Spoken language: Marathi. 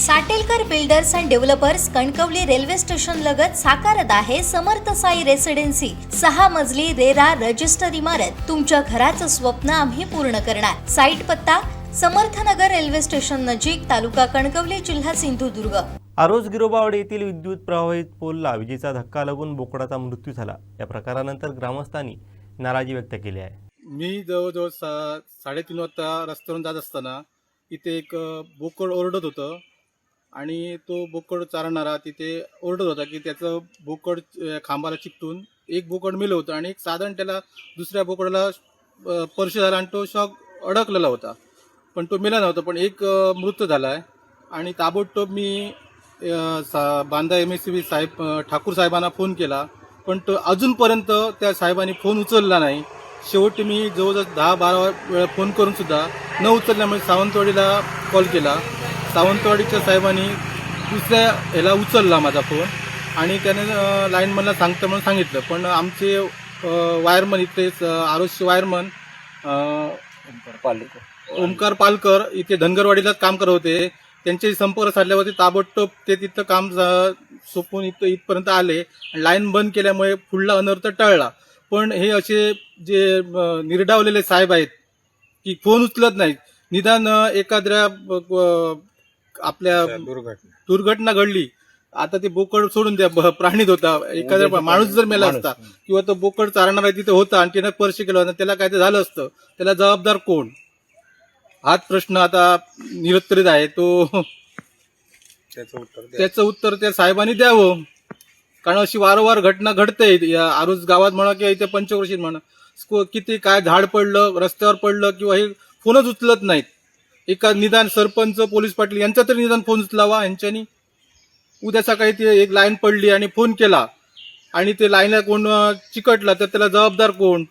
Satelkar builders and developers Kankavli railway station लगत साकारत आहे समर्थ साई रेसिडेन्सी 6 मजली रेरा रजिस्टर इमारत। तुमच्या घराचं स्वप्न आम्ही पूर्ण करणार। साईट पत्ता समर्थनगर रेल्वे स्टेशन नजीक, तालुका कणकवली, जिल्हा सिंधुदुर्ग। आरोज गिरोबावाडी येथील विद्युत प्रवाहित पोलला विजेचा धक्का लागून बोकडाचा मृत्यू झाला। या प्रकारानंतर ग्रामस्थांनी नाराजी व्यक्त केली आहे। मी जवळजवळ 3:30 वाजता रस्त्यावरून जात असताना इथे एक बोकड ओरडत होतं आणि तो बोकड चारणारा तिथे ओरडत होता की त्याचं बोकड खांबाला चिकटून एक बोकड मेलं होतं आणि एक साधारण त्याला दुसऱ्या बोकडाला स्पर्श झाला आणि तो शॉक अडकलेला होता, पण तो मेला नव्हता, पण एक मृत्यू झाला आहे। आणि ताबडतोब मी बांदा MSCB साहेब ठाकूर साहेबांना फोन केला, पण तो अजूनपर्यंत त्या साहेबांनी फोन उचलला नाही। शेवटी मी जवळजवळ 10-12 वेळा फोन करून सुद्धा न उचलल्यामुळे सावंतवाडीला कॉल केला। सावंतवाडीच्या साहेबांनी दुसऱ्या ह्याला उचलला माझा फोन आणि त्याने लाईनमनला सांगतं म्हणून सांगितलं, पण आमचे वायरमन इथे आरोजचे वायरमन ओमकार पालकर इथे धनगरवाडीला काम करत होते। त्यांचे संपर्क साधल्यावरती ताबडतोब ते तिथं काम सोपून इथपर्यंत आले आणि लाईन बंद केल्यामुळे पुढला अनर्थ टळला। पण हे असे जे निर्डावलेले साहेब आहेत की फोन उचलत नाहीत, निदान एखाद्या आपल्या दुर्घटना घडली, आता ते बोकड सोडून द्या, प्राणीत होता, एखाद्या माणूस जर मेला असता किंवा तो बोकड चारणारा तिथे होता आणि त्याने स्पर्श केला होता, त्याला काय ते झालं असतं, त्याला जबाबदार कोण? हाच प्रश्न आता निरुत्तरित आहे। तो त्याचं उत्तर त्या साहेबांनी द्यावं, कारण अशी वारंवार घटना घडते या आरोज गावात म्हणा किंवा इथे पंचक्रोशीत म्हणा। किती काय झाड पडलं, रस्त्यावर पडलं किंवा हे फोनच उचलत नाहीत। एका निदान सरपंच, पोलीस पाटील यांचा तरी निदान फोन उचलावा यांच्यानी। उद्या सकाळी ती एक लाईन पडली आणि फोन केला आणि ते लाईनला कोण चिकटला तर त्याला जबाबदार कोण?